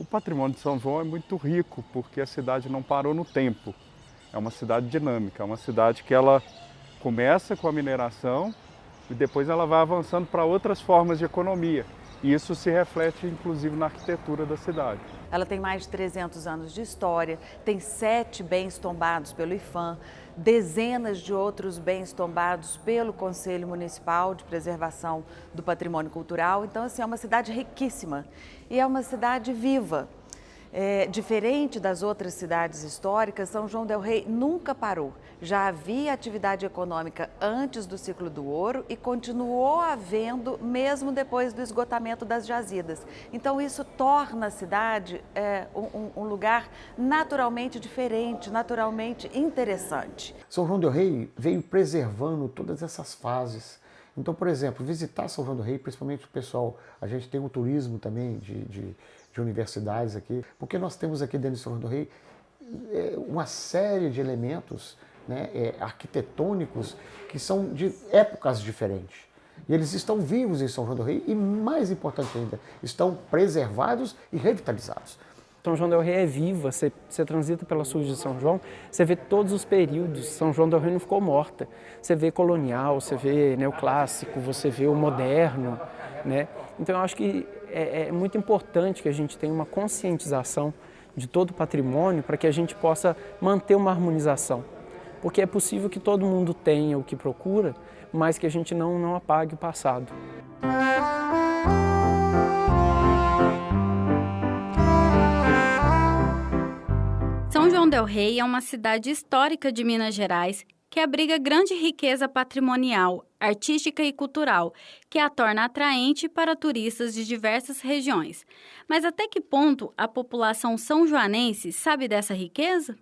O patrimônio de São João é muito rico porque a cidade não parou no tempo. É uma cidade dinâmica, é uma cidade que ela começa com a mineração e depois ela vai avançando para outras formas de economia. E isso se reflete inclusive na arquitetura da cidade. Ela tem mais de 300 anos de história, tem 7 bens tombados pelo IPHAN, dezenas de outros bens tombados pelo Conselho Municipal de Preservação do Patrimônio Cultural. Então, assim, é uma cidade riquíssima e é uma cidade viva. Diferente das outras cidades históricas, São João del Rei nunca parou. Já havia atividade econômica antes do ciclo do ouro e continuou havendo mesmo depois do esgotamento das jazidas. Então isso torna a cidade um lugar naturalmente diferente, naturalmente interessante. São João del Rei veio preservando todas essas fases. Então, por exemplo, visitar São João del Rei, principalmente o pessoal, a gente tem um turismo também de universidades aqui, porque nós temos aqui dentro de São João del Rei uma série de elementos, né, arquitetônicos que são de épocas diferentes. E eles estão vivos em São João del Rei e, mais importante ainda, estão preservados e revitalizados. São João del Rei é viva, você transita pelas ruas de São João, você vê todos os períodos, São João del Rei não ficou morta. Você vê colonial, você vê neoclássico, você vê o moderno, né? Então eu acho que é muito importante que a gente tenha uma conscientização de todo o patrimônio para que a gente possa manter uma harmonização. Porque é possível que todo mundo tenha o que procura, mas que a gente não apague o passado. São João del Rei é uma cidade histórica de Minas Gerais que abriga grande riqueza patrimonial, artística e cultural, que a torna atraente para turistas de diversas regiões. Mas até que ponto a população são-joanense sabe dessa riqueza?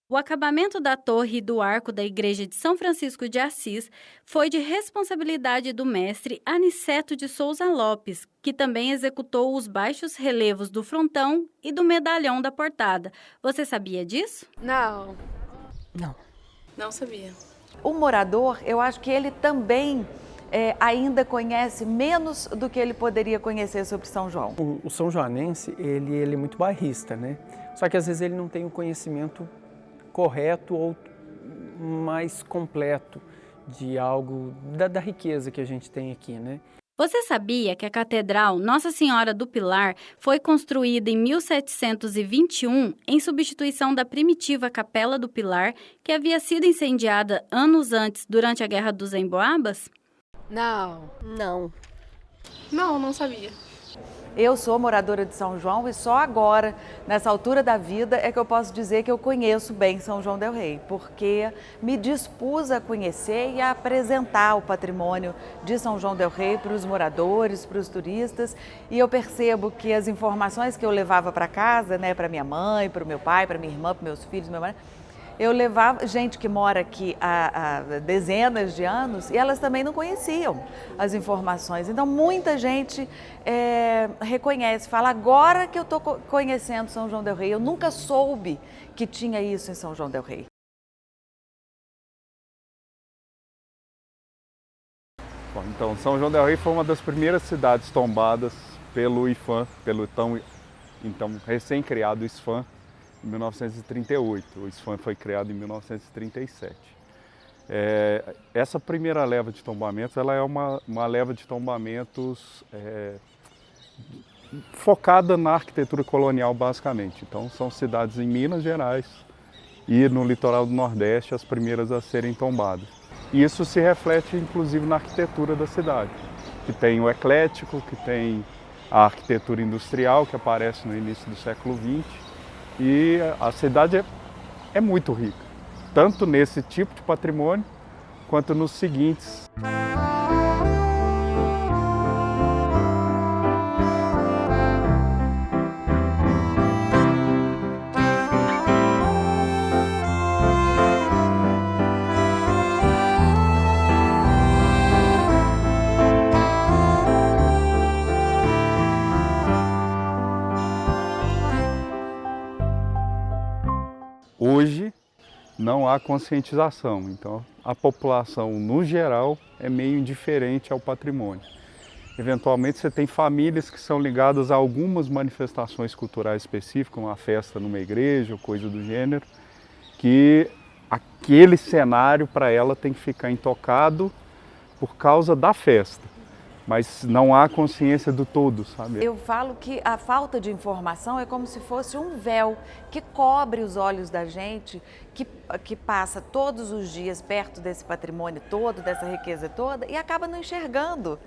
O acabamento da torre e do arco da igreja de São Francisco de Assis foi de responsabilidade do mestre Aniceto de Souza Lopes, que também executou os baixos relevos do frontão e do medalhão da portada. Você sabia disso? Não. Não. Não sabia. O morador, eu acho que ele também ainda conhece menos do que ele poderia conhecer sobre São João. O são joanense, ele é muito bairrista, né? Só que às vezes ele não tem o conhecimento correto ou mais completo de algo, da riqueza que a gente tem aqui, né? Você sabia que a Catedral Nossa Senhora do Pilar foi construída em 1721 em substituição da primitiva Capela do Pilar, que havia sido incendiada anos antes durante a Guerra dos Emboabas? Não. Não. Não, não sabia. Eu sou moradora de São João e só agora, nessa altura da vida, é que eu posso dizer que eu conheço bem São João del Rei, porque me dispus a conhecer e a apresentar o patrimônio de São João del Rei para os moradores, para os turistas, e eu percebo que as informações que eu levava para casa, né, para minha mãe, para o meu pai, para minha irmã, para meus filhos, meu marido, eu levava gente que mora aqui há dezenas de anos e elas também não conheciam as informações. Então, muita gente reconhece, fala, agora que eu estou conhecendo São João del Rei, eu nunca soube que tinha isso em São João del Rei. Bom, então, São João del Rei foi uma das primeiras cidades tombadas pelo IPHAN, pelo então recém-criado ISFAM, em 1938. O ISFAM foi criado em 1937. Essa primeira leva de tombamentos, ela é uma leva de tombamentos focada na arquitetura colonial, basicamente. Então, são cidades em Minas Gerais e no litoral do Nordeste as primeiras a serem tombadas. E isso se reflete, inclusive, na arquitetura da cidade, que tem o eclético, que tem a arquitetura industrial, que aparece no início do século XX. E a cidade é muito rica, tanto nesse tipo de patrimônio, quanto nos seguintes. Hoje não há conscientização, então a população no geral é meio indiferente ao patrimônio. Eventualmente você tem famílias que são ligadas a algumas manifestações culturais específicas, uma festa numa igreja ou coisa do gênero, que aquele cenário para ela tem que ficar intocado por causa da festa, mas não há consciência do todo, sabe? Eu falo que a falta de informação é como se fosse um véu que cobre os olhos da gente, que passa todos os dias perto desse patrimônio todo, dessa riqueza toda, e acaba não enxergando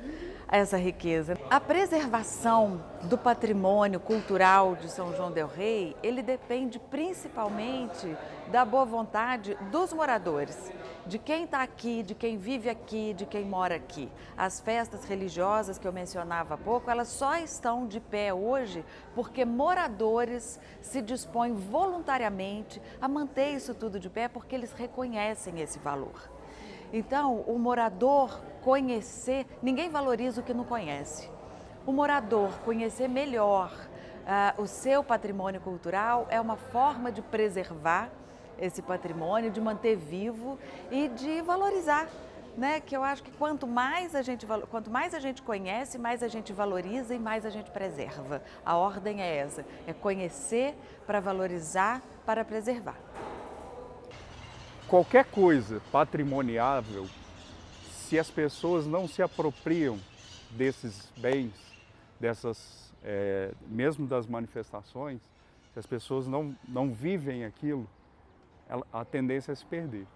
essa riqueza. A preservação do patrimônio cultural de São João del Rei, ele depende principalmente da boa vontade dos moradores, de quem está aqui, de quem vive aqui, de quem mora aqui. As festas religiosas que eu mencionava há pouco, elas só estão de pé hoje porque moradores se dispõem voluntariamente a manter isso tudo de pé porque eles reconhecem esse valor. Então, o morador conhecer, ninguém valoriza o que não conhece. O morador conhecer melhor o seu patrimônio cultural é uma forma de preservar esse patrimônio, de manter vivo e de valorizar, né? Que eu acho que quanto mais a gente conhece, mais a gente valoriza e mais a gente preserva. A ordem é essa, é conhecer para valorizar, para preservar. Qualquer coisa patrimoniável, se as pessoas não se apropriam desses bens, mesmo das manifestações, se as pessoas não vivem aquilo, a tendência é se perder.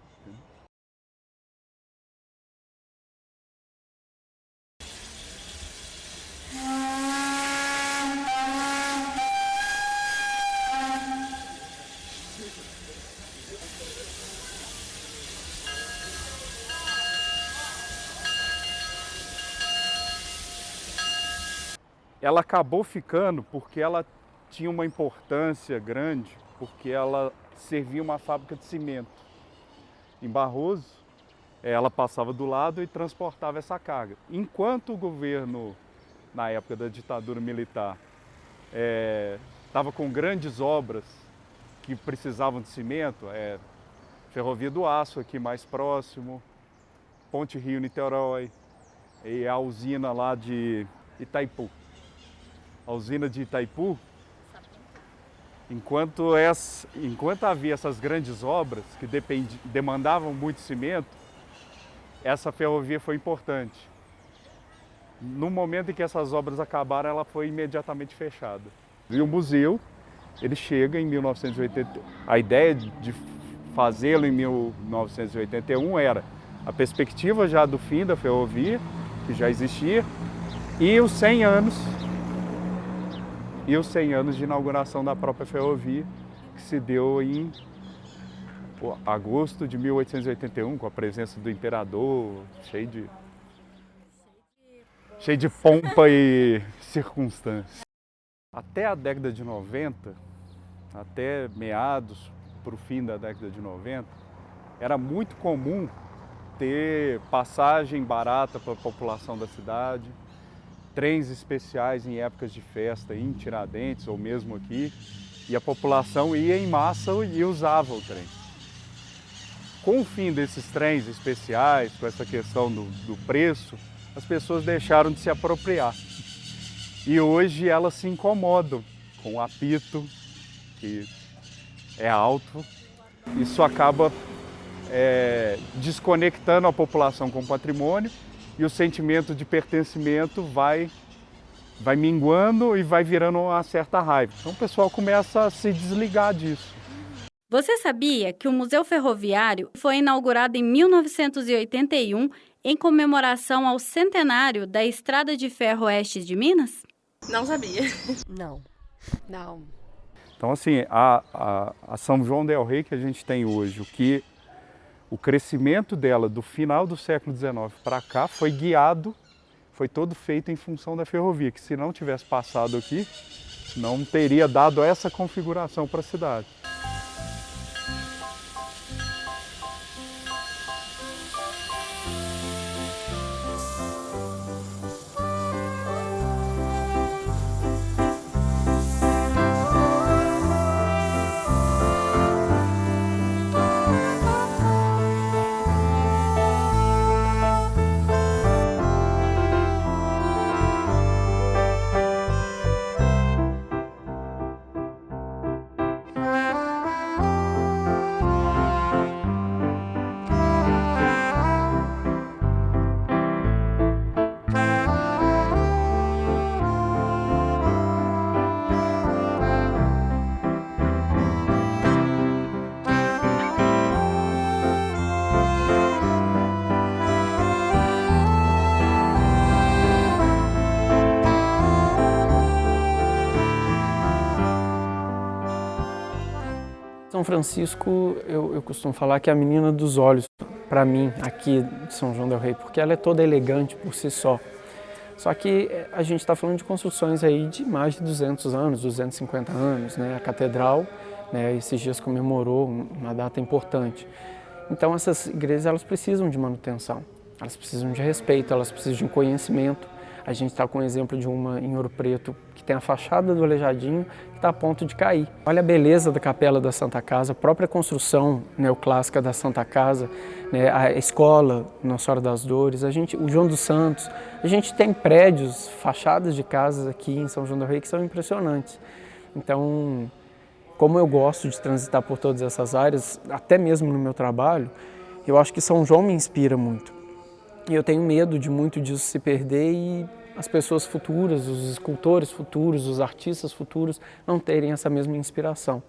Ela acabou ficando porque ela tinha uma importância grande, porque ela servia uma fábrica de cimento. Em Barroso, ela passava do lado e transportava essa carga. Enquanto o governo, na época da ditadura militar, estava com grandes obras que precisavam de cimento, Ferrovia do Aço aqui mais próximo, Ponte Rio-Niterói e a usina lá de Itaipu. A usina de Itaipu, enquanto havia essas grandes obras que demandavam muito cimento, essa ferrovia foi importante. No momento em que essas obras acabaram, ela foi imediatamente fechada. E o museu, ele chega em 1980, a ideia de fazê-lo em 1981 era a perspectiva já do fim da ferrovia, que já existia, e os 100 anos de inauguração da própria ferrovia, que se deu em agosto de 1881, com a presença do imperador, cheio de pompa e circunstâncias. Até a década de 90, até meados para o fim da década de 90, era muito comum ter passagem barata para a população da cidade, trens especiais em épocas de festa em Tiradentes ou mesmo aqui, e a população ia em massa e usava o trem. Com o fim desses trens especiais, com essa questão do preço, as pessoas deixaram de se apropriar. E hoje elas se incomodam com o apito, que é alto. Isso acaba desconectando a população com o patrimônio, e o sentimento de pertencimento vai minguando e vai virando uma certa raiva. Então o pessoal começa a se desligar disso. Você sabia que o Museu Ferroviário foi inaugurado em 1981 em comemoração ao centenário da Estrada de Ferro Oeste de Minas? Não sabia. Não. Então assim, a São João del Rei que a gente tem hoje, o crescimento dela do final do século XIX para cá foi todo feito em função da ferrovia, que se não tivesse passado aqui, não teria dado essa configuração para a cidade. São Francisco, eu costumo falar que é a menina dos olhos, para mim, aqui de São João del Rei, porque ela é toda elegante por si só. Só que a gente está falando de construções aí de mais de 200 anos, 250 anos, né? A catedral, né, esses dias comemorou uma data importante. Então essas igrejas, elas precisam de manutenção, elas precisam de respeito, elas precisam de um conhecimento. A gente está com o exemplo de uma em Ouro Preto, que tem a fachada do Aleijadinho, que está a ponto de cair. Olha a beleza da Capela da Santa Casa, a própria construção neoclássica da Santa Casa, né, a escola Nossa Senhora das Dores, o João dos Santos. A gente tem prédios, fachadas de casas aqui em São João del Rei que são impressionantes. Então, como eu gosto de transitar por todas essas áreas, até mesmo no meu trabalho, eu acho que São João me inspira muito. E eu tenho medo de muito disso se perder e as pessoas futuras, os escultores futuros, os artistas futuros não terem essa mesma inspiração.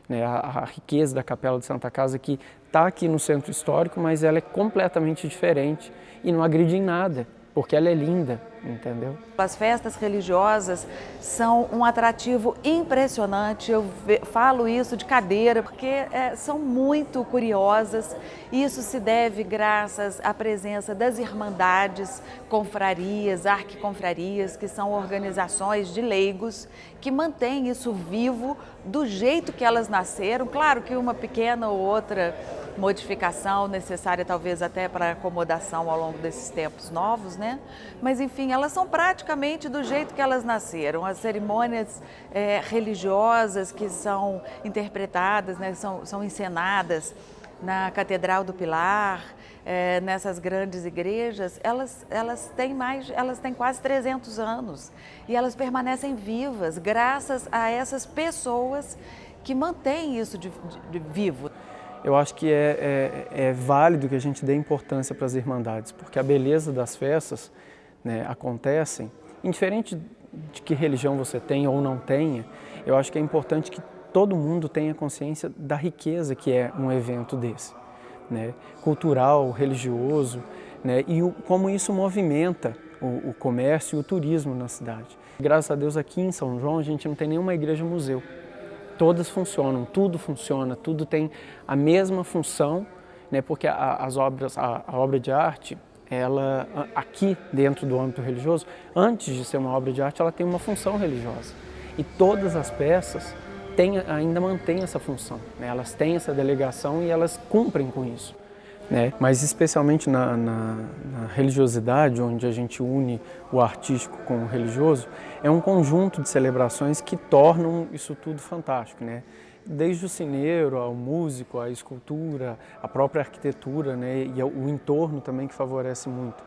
Né? A riqueza da Capela de Santa Casa que está aqui no centro histórico, mas ela é completamente diferente e não agride em nada, porque ela é linda, entendeu? As festas religiosas são um atrativo impressionante, eu falo isso de cadeira, porque são muito curiosas. Isso se deve graças à presença das irmandades, confrarias, arquiconfrarias, que são organizações de leigos que mantêm isso vivo do jeito que elas nasceram. Claro que uma pequena ou outra modificação necessária talvez até para acomodação ao longo desses tempos novos, né? Mas enfim, elas são praticamente do jeito que elas nasceram. As cerimônias religiosas que são interpretadas, né, são encenadas na Catedral do Pilar, nessas grandes igrejas, elas têm quase 300 anos e elas permanecem vivas graças a essas pessoas que mantêm isso de vivo. Eu acho que é válido que a gente dê importância para as irmandades, porque a beleza das festas, né, acontecem, indiferente de que religião você tenha ou não tenha, eu acho que é importante que todo mundo tenha consciência da riqueza que é um evento desse, né, cultural, religioso, né, e como isso movimenta o comércio e o turismo na cidade. Graças a Deus aqui em São João a gente não tem nenhuma igreja-museu. Todas funcionam, tudo funciona, tudo tem a mesma função, né, porque a obra de arte, ela aqui dentro do âmbito religioso, antes de ser uma obra de arte, ela tem uma função religiosa. E todas as peças ainda mantêm essa função, né, elas têm essa delegação e elas cumprem com isso. Né? Mas especialmente na religiosidade, onde a gente une o artístico com o religioso, é um conjunto de celebrações que tornam isso tudo fantástico, né? Desde o cineiro, ao músico, a escultura, a própria arquitetura, né? E o entorno também que favorece muito.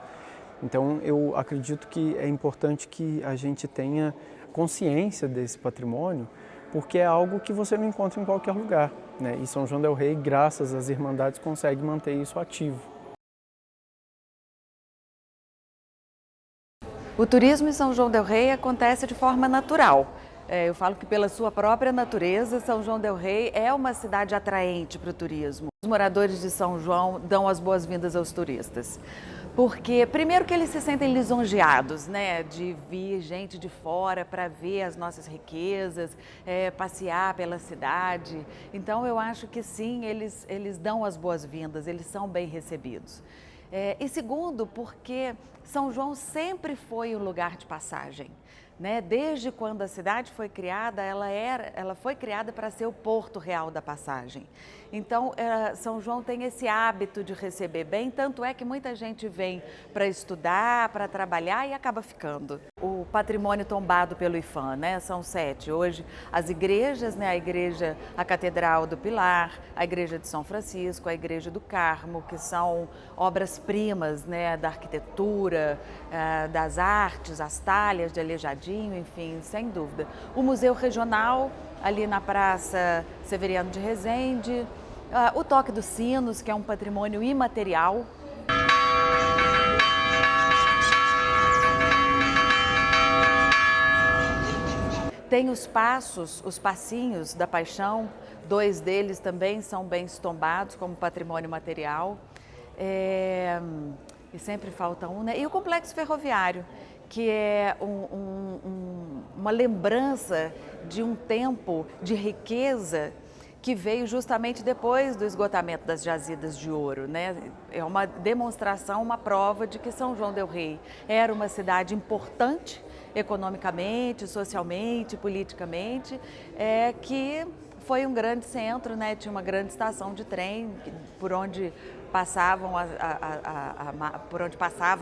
Então eu acredito que é importante que a gente tenha consciência desse patrimônio, porque é algo que você não encontra em qualquer lugar, né? E São João del Rei, graças às irmandades, consegue manter isso ativo. O turismo em São João del Rei acontece de forma natural. Eu falo que pela sua própria natureza, São João del Rei é uma cidade atraente para o turismo. Os moradores de São João dão as boas-vindas aos turistas. Porque, primeiro que eles se sentem lisonjeados, né, de vir gente de fora para ver as nossas riquezas, passear pela cidade. Então, eu acho que sim, eles dão as boas-vindas, eles são bem recebidos. E segundo, porque São João sempre foi um lugar de passagem. Né? Desde quando a cidade foi criada, ela foi criada para ser o porto real da passagem. Então, São João tem esse hábito de receber bem, tanto é que muita gente vem para estudar, para trabalhar e acaba ficando. O patrimônio tombado pelo IPHAN, né? São 7. Hoje, as igrejas, né? A Catedral do Pilar, a Igreja de São Francisco, a Igreja do Carmo, que são obras-primas, né? Da arquitetura, das artes, as talhas de Aleijadinho, enfim, sem dúvida. O Museu Regional, ali na Praça Severiano de Rezende, o Toque dos Sinos, que é um patrimônio imaterial. Tem os passinhos da Paixão, 2 deles também são bens tombados como patrimônio material. E sempre falta um, né? E o Complexo Ferroviário, que é uma lembrança de um tempo de riqueza que veio justamente depois do esgotamento das jazidas de ouro, né? É uma demonstração, uma prova de que São João del Rei era uma cidade importante economicamente, socialmente, politicamente, que foi um grande centro, né? Tinha uma grande estação de trem por onde passava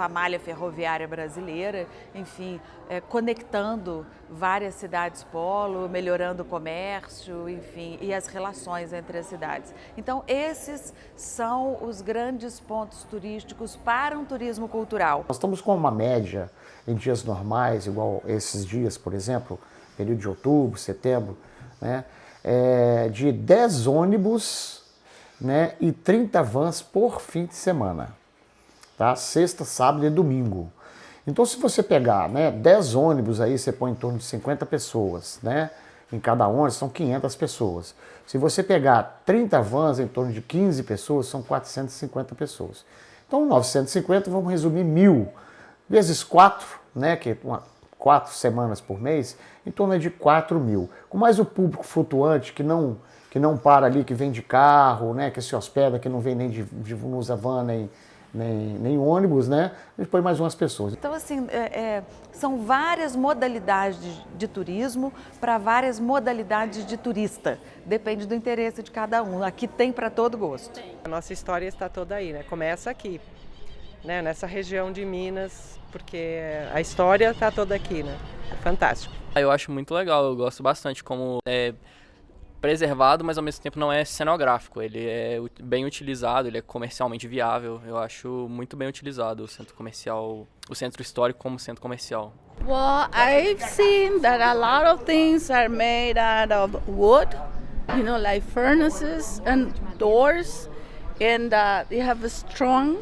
a malha ferroviária brasileira, enfim, conectando várias cidades polo, melhorando o comércio, enfim, e as relações entre as cidades. Então, esses são os grandes pontos turísticos para um turismo cultural. Nós estamos com uma média em dias normais, igual esses dias, por exemplo, período de outubro, setembro, né, de 10 ônibus, né, e 30 vans por fim de semana, tá? Sexta, sábado e domingo. Então, se você pegar, né, 10 ônibus aí, você põe em torno de 50 pessoas, né? Em cada ônibus são 500 pessoas. Se você pegar 30 vans, em torno de 15 pessoas, são 450 pessoas. Então, 950, vamos resumir 1.000, vezes 4, né, que 4 semanas por mês, em torno de 4.000. Com mais o público flutuante que não para ali, que vem de carro, né, que se hospeda, que não vem nem não usa van, nem ônibus, né, a gente põe mais umas pessoas. Então, assim, são várias modalidades de turismo para várias modalidades de turista. Depende do interesse de cada um. Aqui tem para todo gosto. A nossa história está toda aí, né? Começa aqui, né, nessa região de Minas, porque a história está toda aqui, né? É fantástico. Eu acho muito legal, eu gosto bastante como preservado, mas ao mesmo tempo não é cenográfico. Ele é bem utilizado, ele é comercialmente viável. Eu acho muito bem utilizado o centro comercial, o centro histórico como centro comercial. Well, I've seen that a lot of things are made out of wood, you know, like furnaces and doors, and they have a strong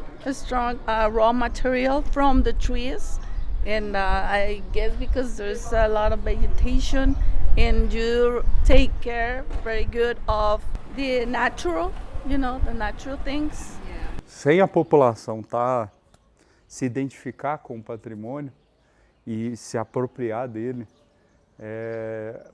raw material from the trees. And I guess because there's a lot of vegetation and you take care very good of the natural, you know, the natural things. Sem a população se identificar com o patrimônio e se apropriar dele,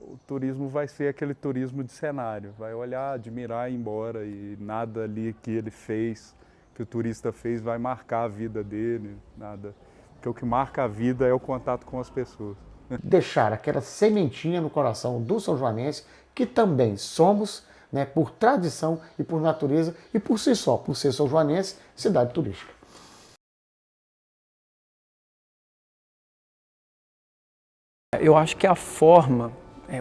o turismo vai ser aquele turismo de cenário, vai olhar, admirar e ir embora, e nada ali que ele fez, que o turista fez, vai marcar a vida dele, nada. Porque o que marca a vida é o contato com as pessoas. Deixar aquela sementinha no coração do são joanense, que também somos, né, por tradição e por natureza, e por si só, por ser são joanense, cidade turística. Eu acho que a forma,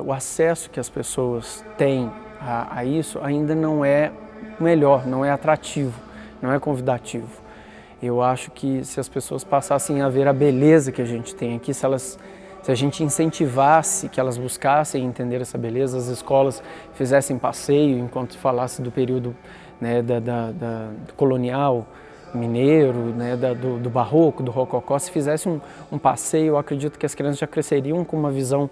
o acesso que as pessoas têm a isso ainda não é melhor, não é atrativo, não é convidativo. Eu acho que se as pessoas passassem a ver a beleza que a gente tem aqui, se a gente incentivasse que elas buscassem entender essa beleza, as escolas fizessem passeio enquanto falasse do período, né, do colonial mineiro, né, do barroco, do rococó, se fizesse um passeio, eu acredito que as crianças já cresceriam com uma visão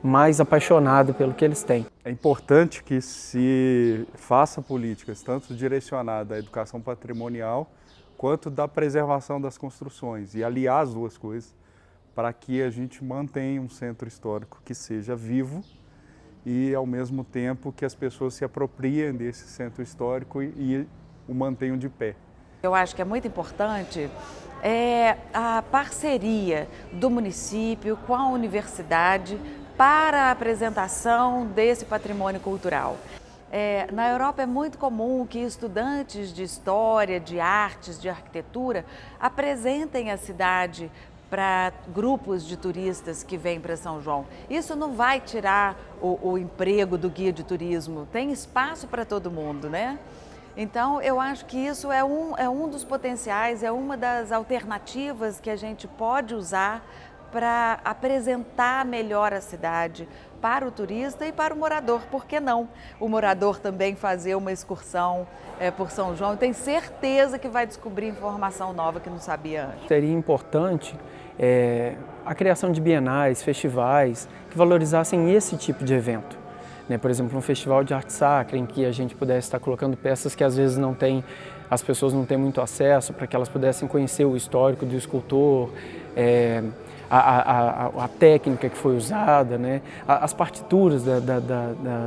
mais apaixonada pelo que eles têm. É importante que se faça políticas tanto direcionadas à educação patrimonial quanto da preservação das construções e aliar as duas coisas para que a gente mantenha um centro histórico que seja vivo e, ao mesmo tempo, que as pessoas se apropriem desse centro histórico e o mantenham de pé. Eu acho que é muito importante a parceria do município com a universidade para a apresentação desse patrimônio cultural. Na Europa é muito comum que estudantes de história, de artes, de arquitetura apresentem a cidade para grupos de turistas que vêm para São João. Isso não vai tirar o emprego do guia de turismo, tem espaço para todo mundo, né? Então, eu acho que isso é um dos potenciais, é uma das alternativas que a gente pode usar para apresentar melhor a cidade para o turista e para o morador. Por que não? O morador também fazer uma excursão por São João, tem certeza que vai descobrir informação nova que não sabia antes. Seria importante a criação de bienais, festivais, que valorizassem esse tipo de evento. Por exemplo, um festival de arte sacra, em que a gente pudesse estar colocando peças que às vezes as pessoas não têm muito acesso, para que elas pudessem conhecer o histórico do escultor, a técnica que foi usada, né? As partituras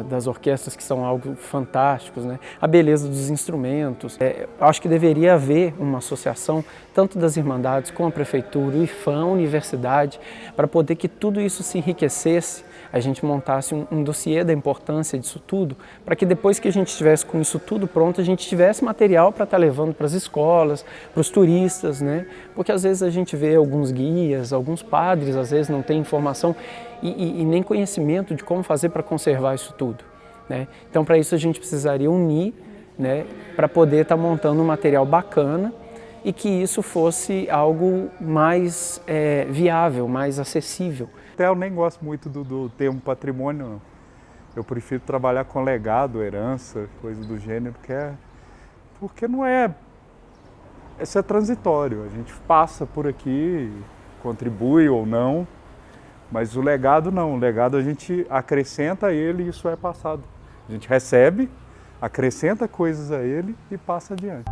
das orquestras, que são algo fantásticos, né? A beleza dos instrumentos. Acho que deveria haver uma associação tanto das Irmandades com a Prefeitura, o IFAM, a Universidade, para poder que tudo isso se enriquecesse, a gente montasse um dossiê da importância disso tudo, para que depois que a gente estivesse com isso tudo pronto, a gente tivesse material para estar levando para as escolas, para os turistas, né? Porque às vezes a gente vê alguns guias, alguns padres, às vezes não têm informação e nem conhecimento de como fazer para conservar isso tudo, né? Então, para isso a gente precisaria unir, né, para poder estar montando um material bacana e que isso fosse algo mais viável, mais acessível. Até eu nem gosto muito do termo patrimônio, não. Eu prefiro trabalhar com legado, herança, coisa do gênero, porque não é... Isso é transitório, a gente passa por aqui, contribui ou não, mas o legado não, o legado a gente acrescenta a ele e isso é passado. A gente recebe, acrescenta coisas a ele e passa adiante.